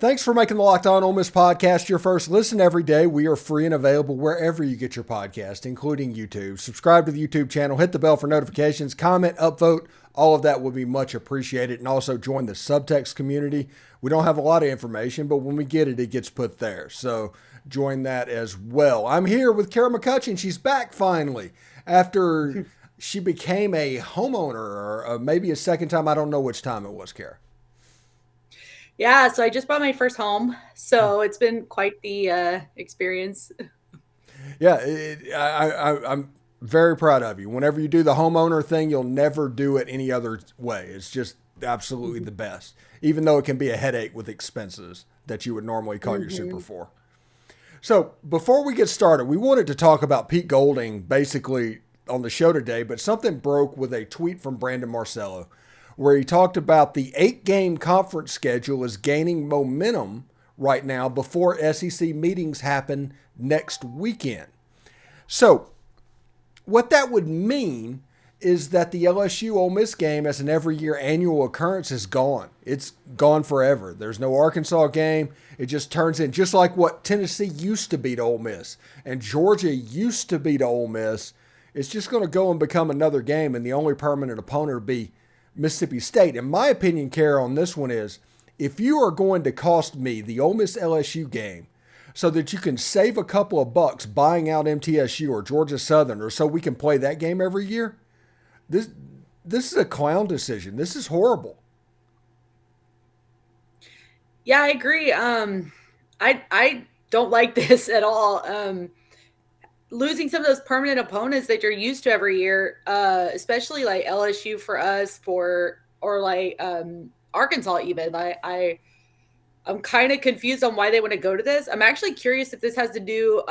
Thanks for making the Locked On Ole Miss podcast your first listen every day. We are free and available wherever you get your podcast, including YouTube. Subscribe to the YouTube channel, hit the bell for notifications, comment, upvote. All of that would be much appreciated. And also join the Subtext community. We don't have a lot of information, but when we get it, it gets put there. So join that as well. I'm here with Cara McCutcheon. She's back finally after she became a homeowner, or maybe a second time. I don't know which time it was, Cara. Yeah, so I just bought my first home, so it's been quite the experience. Yeah, I'm very proud of you. Whenever you do the homeowner thing, you'll never do it any other way. It's just absolutely the best, even though it can be a headache with expenses that you would normally call your super for. So before we get started, we wanted to talk about Pete Golding basically on the show today, but something broke with a tweet from Brandon Marcello, where he talked about the 8-game conference schedule is gaining momentum right now before SEC meetings happen next weekend. So what that would mean is that the LSU Ole Miss game as an every year annual occurrence is gone. It's gone forever. There's no Arkansas game. It just turns in just like what Tennessee used to be to Ole Miss and Georgia used to be to Ole Miss. It's just going to go and become another game, and the only permanent opponent will be Mississippi State. In my opinion, Cara, on this one is, if you are going to cost me the Ole Miss LSU game so that you can save a couple of bucks buying out MTSU or Georgia Southern, or so we can play that game every year, this is a clown decision. This is horrible. Yeah, I agree. I don't like this at all. Losing some of those permanent opponents that you're used to every year, especially like LSU for us, or like Arkansas even. I'm kind of confused on why they want to go to this. I'm actually curious if this has to do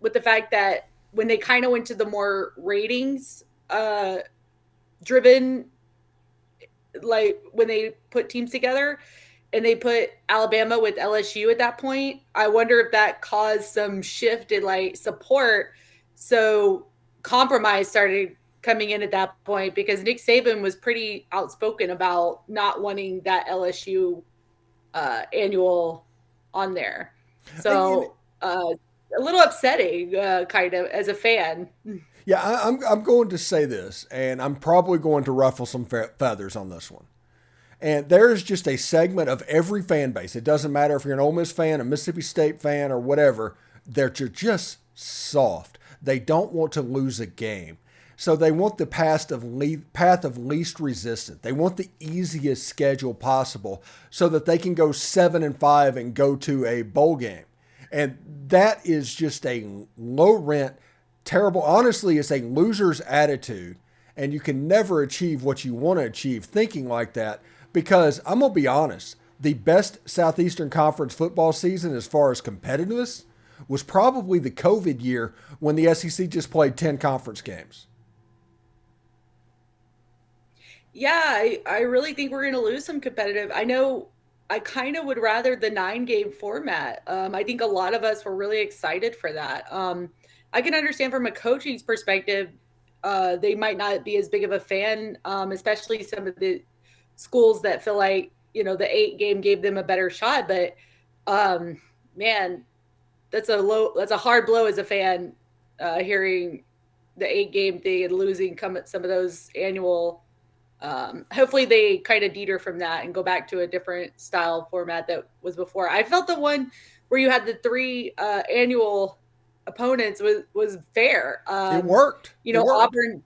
with the fact that when they kind of went to the more ratings driven, like when they put teams together, and they put Alabama with LSU at that point, I wonder if that caused some shift in like support. So compromise started coming in at that point, because Nick Saban was pretty outspoken about not wanting that LSU annual on there. So a little upsetting, kind of, as a fan. Yeah, I'm going to say this, and I'm probably going to ruffle some feathers on this one. And there's just a segment of every fan base. It doesn't matter if you're an Ole Miss fan, a Mississippi State fan, or whatever. They're just soft. They don't want to lose a game. So they want the path of least resistance. They want the easiest schedule possible so that they can go 7-5 and go to a bowl game. And that is just a low rent, terrible. Honestly, it's a loser's attitude. And you can never achieve what you want to achieve thinking like that. Because I'm going to be honest, the best Southeastern Conference football season as far as competitiveness was probably the COVID year when the SEC just played 10 conference games. Yeah, I really think we're going to lose some competitive. I know I kind of would rather the 9-game format. I think a lot of us were really excited for that. I can understand from a coaching's perspective, they might not be as big of a fan, especially some of the schools that feel like, the 8-game gave them a better shot. But man, that's a hard blow as a fan, hearing the 8-game thing and losing some of those annual. Hopefully they kind of deter from that and go back to a different style format that was before. I felt the one where you had the 3 annual opponents was fair. It worked. It worked. Auburn.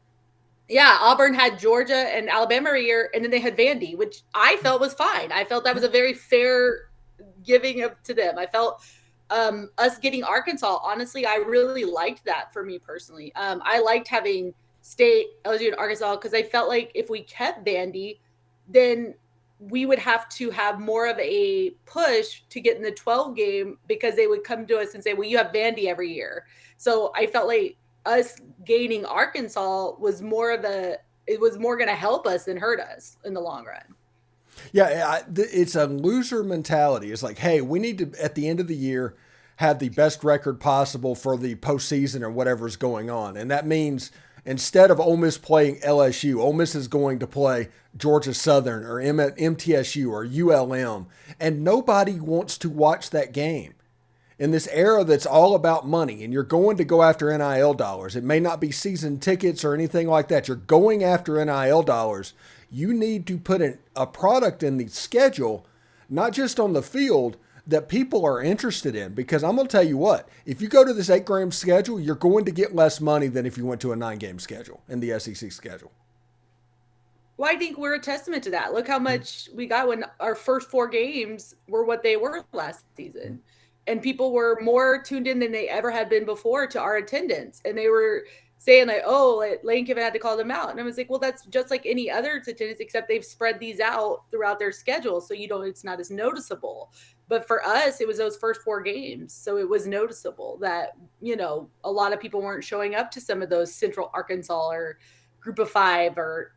Yeah, Auburn had Georgia and Alabama every year, and then they had Vandy, which I felt was fine. I felt that was a very fair giving to them. I felt us getting Arkansas, honestly, I really liked that for me personally. I liked having State, LSU, and Arkansas, because I felt like if we kept Vandy, then we would have to have more of a push to get in the 12 game, because they would come to us and say, well, you have Vandy every year. So I felt like us gaining Arkansas was more going to help us than hurt us in the long run. Yeah, it's a loser mentality. It's like, hey, we need to, at the end of the year, have the best record possible for the postseason or whatever's going on. And that means Instead of Ole Miss playing LSU, Ole Miss is going to play Georgia Southern or MTSU or ULM, and nobody wants to watch that game. In this era that's all about money, and you're going to go after NIL dollars, it may not be season tickets or anything like that. You're going after NIL dollars. You need to put a product in the schedule, not just on the field, that people are interested in. Because I'm going to tell you what, if you go to this 8-game schedule, you're going to get less money than if you went to a 9-game schedule in the SEC schedule. Well, I think we're a testament to that. Look how much we got when our first 4 games were what they were last season. And people were more tuned in than they ever had been before to our attendance. And they were saying like, oh, Lane Kiffin had to call them out. And I was like, well, that's just like any other attendance, except they've spread these out throughout their schedule. So it's not as noticeable. But for us, it was those first 4 games. So it was noticeable that, a lot of people weren't showing up to some of those Central Arkansas or Group of 5 or,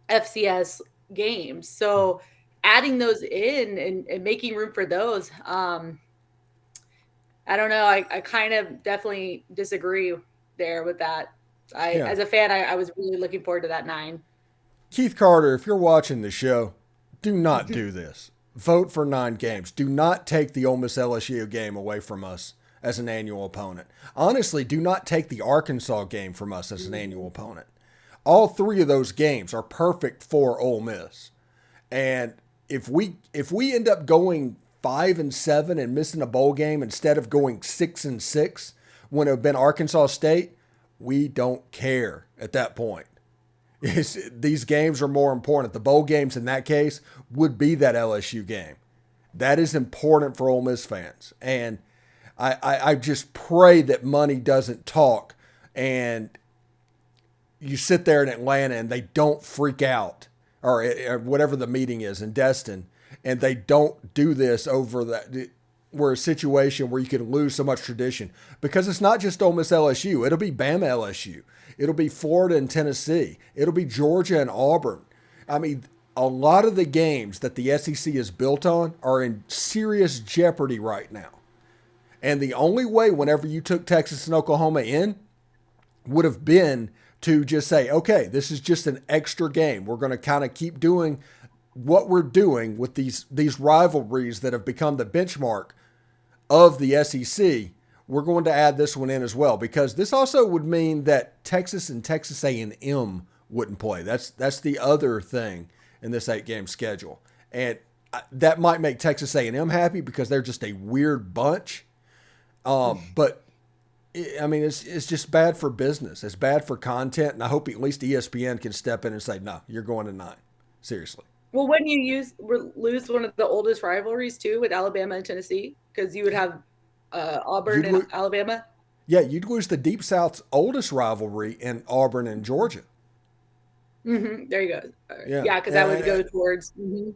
FCS games. So adding those in and making room for those, I don't know. I kind of definitely disagree there with that. As a fan, I was really looking forward to that 9. Keith Carter, if you're watching the show, do not do this. Vote for 9 games. Do not take the Ole Miss LSU game away from us as an annual opponent. Honestly, do not take the Arkansas game from us as an annual opponent. All 3 of those games are perfect for Ole Miss. And if we end up going 5-7 and missing a bowl game instead of going 6-6 when it had been Arkansas State, we don't care at that point. These games are more important. The bowl games in that case would be that LSU game. That is important for Ole Miss fans. And I just pray that money doesn't talk and you sit there in Atlanta and they don't freak out or whatever the meeting is in Destin, and they don't do this over that. We're a situation where you can lose so much tradition because it's not just Ole Miss LSU. It'll be Bama LSU. It'll be Florida and Tennessee. It'll be Georgia and Auburn. I mean, a lot of the games that the SEC is built on are in serious jeopardy right now. And the only way whenever you took Texas and Oklahoma in would have been to just say, okay, this is just an extra game. We're going to kind of keep doing what we're doing with these rivalries that have become the benchmark of the SEC. We're going to add this one in as well, because this also would mean that Texas and Texas A&M wouldn't play. That's the other thing in this 8-game schedule. And that might make Texas A&M happy because they're just a weird bunch. But I mean, it's just bad for business. It's bad for content. And I hope at least ESPN can step in and say, no, you're going to 9. Seriously. Well, wouldn't you lose one of the oldest rivalries too with Alabama and Tennessee? Because you would have Auburn and Alabama. Yeah, you'd lose the Deep South's oldest rivalry in Auburn and Georgia. Mm-hmm. There you go. Yeah, because that would go towards. Mm-hmm.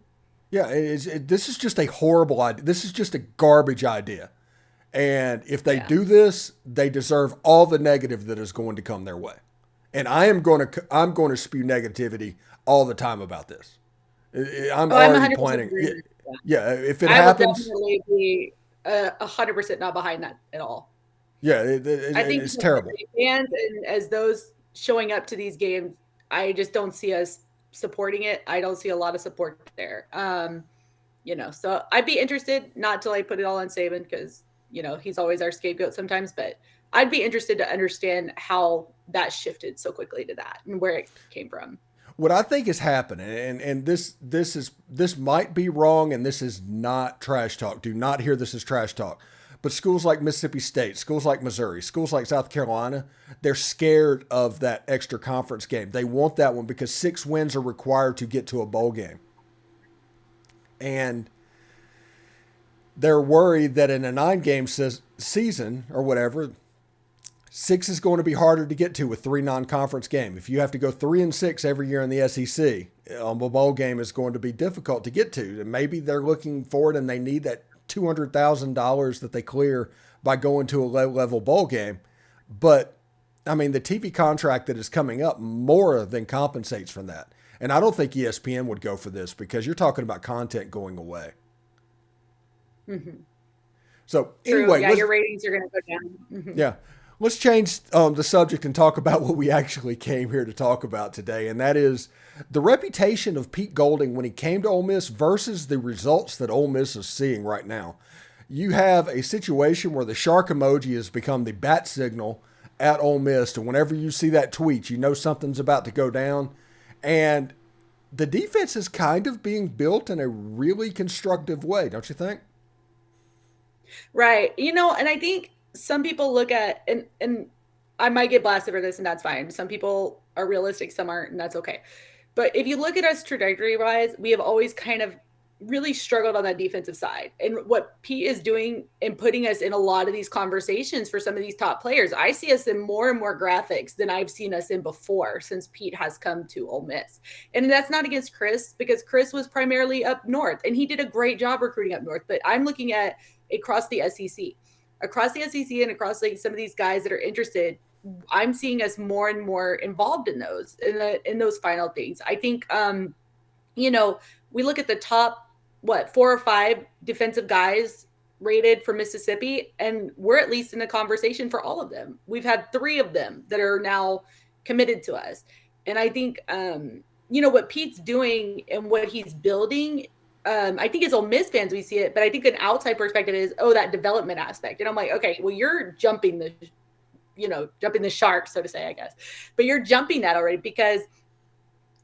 Yeah, this is just a horrible idea. This is just a garbage idea. And if they do this, they deserve all the negative that is going to come their way. And I'm going to spew negativity all the time about this. I'm already planning. Yeah, if it happens, I will definitely be 100% not behind that at all. Yeah, I think it's terrible. And as those showing up to these games, I just don't see us supporting it. I don't see a lot of support there. So I'd be interested, not to put it all on Saban because he's always our scapegoat sometimes, but I'd be interested to understand how that shifted so quickly to that and where it came from. What I think is happening, and this might be wrong, and this is not trash talk. Do not hear this as trash talk. But schools like Mississippi State, schools like Missouri, schools like South Carolina, they're scared of that extra conference game. They want that one because 6 wins are required to get to a bowl game. And they're worried that in a 9-game season or whatever, 6 is going to be harder to get to with 3 non-conference games. If you have to go 3-6 every year in the SEC, a bowl game is going to be difficult to get to. And maybe they're looking forward and they need that $200,000 that they clear by going to a low-level bowl game. But, I mean, the TV contract that is coming up more than compensates for that. And I don't think ESPN would go for this because you're talking about content going away. Mm-hmm. So, True. anyway. Yeah, your ratings are going to go down. Mm-hmm. Yeah. Let's change the subject and talk about what we actually came here to talk about today, and that is the reputation of Pete Golding when he came to Ole Miss versus the results that Ole Miss is seeing right now. You have a situation where the shark emoji has become the bat signal at Ole Miss, and whenever you see that tweet, you know something's about to go down. And the defense is kind of being built in a really constructive way, don't you think? Right. And I think some people look at and I might get blasted for this and that's fine. Some people are realistic, some aren't, and that's okay. But if you look at us trajectory wise, we have always kind of really struggled on that defensive side. And what Pete is doing and putting us in a lot of these conversations for some of these top players, I see us in more and more graphics than I've seen us in before since Pete has come to Ole Miss. And that's not against Chris, because Chris was primarily up north and he did a great job recruiting up north. But I'm looking at across the SEC. Across the SEC and across like some of these guys that are interested, I'm seeing us more and more involved in those in those final things. I think we look at the top 4 or 5 defensive guys rated for Mississippi, and we're at least in a conversation for all of them. We've had 3 of them that are now committed to us. And I think what Pete's doing and what he's building, I think as Ole Miss fans we see it, but I think an outside perspective is that development aspect. And I'm like, okay, well, you're jumping the shark, so to say, I guess. But you're jumping that already because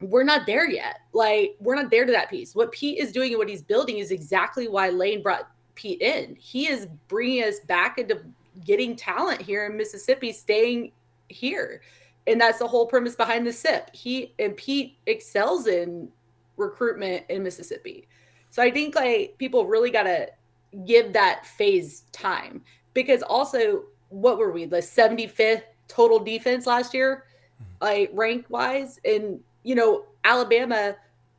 we're not there yet. Like, we're not there to that piece. What Pete is doing and what he's building is exactly why Lane brought Pete in. He is bringing us back into getting talent here in Mississippi, staying here. And that's the whole premise behind the SIP. Pete excels in recruitment in Mississippi. So I think like people really got to give that phase time, because also, what were we, the 75th total defense last year, like rank wise? And Alabama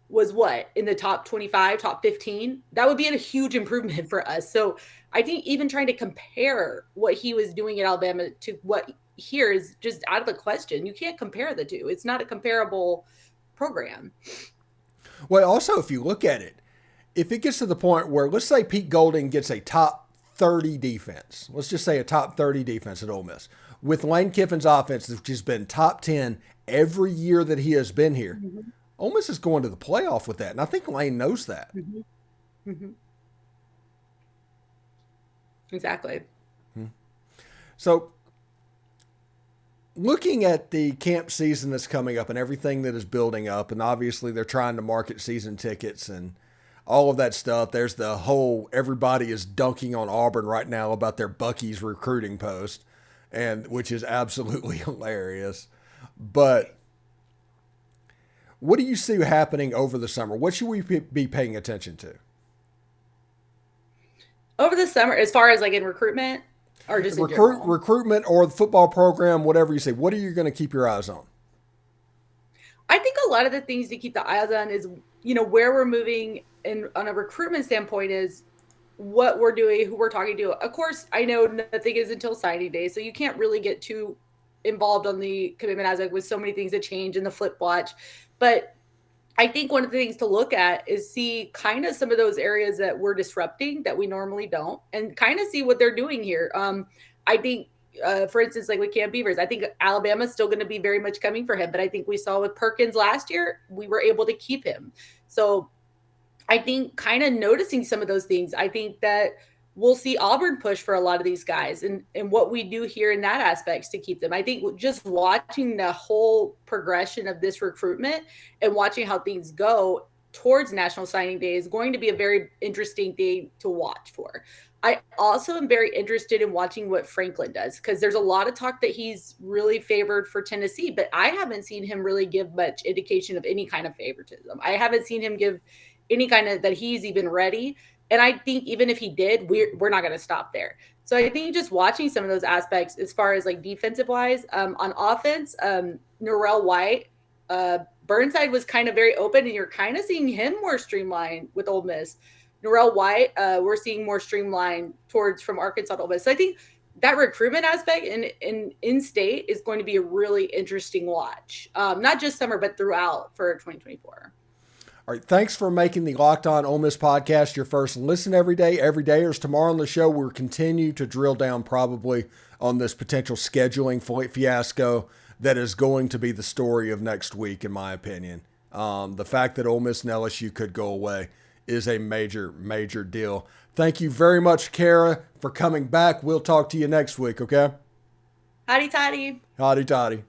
was in the top 25, top 15. That would be a huge improvement for us. So I think even trying to compare what he was doing at Alabama to what here is just out of the question. You can't compare the two. It's not a comparable program. Well, also, if you look at it, if it gets to the point where, let's say Pete Golding gets a top 30 defense, let's just say a top 30 defense at Ole Miss, with Lane Kiffin's offense, which has been top 10 every year that he has been here, mm-hmm. Ole Miss is going to the playoff with that. And I think Lane knows that. Mm-hmm. Mm-hmm. Exactly. Mm-hmm. So, looking at the camp season that's coming up and everything that is building up, and obviously they're trying to market season tickets and all of that stuff. There's the whole, everybody is dunking on Auburn right now about their Bucky's recruiting post, and which is absolutely hilarious. But what do you see happening over the summer? What should we be paying attention to? Over the summer, as far as like in recruitment or just recruitment or the football program, whatever you say, what are you going to keep your eyes on? I think a lot of the things to keep the eyes on is, where we're moving, and on a recruitment standpoint is what we're doing, who we're talking to. Of course, I know nothing is until signing day, so you can't really get too involved on the commitment aspect with so many things that change in the flip watch. But I think one of the things to look at is see kind of some of those areas that we're disrupting that we normally don't, and kind of see what they're doing here. I think, for instance, like with Cam Beavers, I think Alabama's still going to be very much coming for him. But I think we saw with Perkins last year, we were able to keep him. So I think kind of noticing some of those things, I think that we'll see Auburn push for a lot of these guys and what we do here in that aspects to keep them. I think just watching the whole progression of this recruitment and watching how things go towards National Signing Day is going to be a very interesting thing to watch for. I also am very interested in watching what Franklin does, because there's a lot of talk that he's really favored for Tennessee, but I haven't seen him really give much indication of any kind of favoritism. I haven't seen him give any kind of that he's even ready. And I think even if he did, we're not going to stop there. So I think just watching some of those aspects as far as like defensive wise, on offense, Norrell White, Burnside was kind of very open, and you're kind of seeing him more streamlined with Ole Miss. Norrell White, we're seeing more streamlined towards from Arkansas to Ole Miss. So I think that recruitment aspect in state is going to be a really interesting watch, not just summer, but throughout for 2024. All right, thanks for making the Locked On Ole Miss podcast your first listen every day. Every day or tomorrow on the show, we'll continue to drill down probably on this potential scheduling fiasco that is going to be the story of next week, in my opinion. The fact that Ole Miss and LSU could go away is a major, major deal. Thank you very much, Cara, for coming back. We'll talk to you next week, okay? Hotty toddy. Hotty toddy.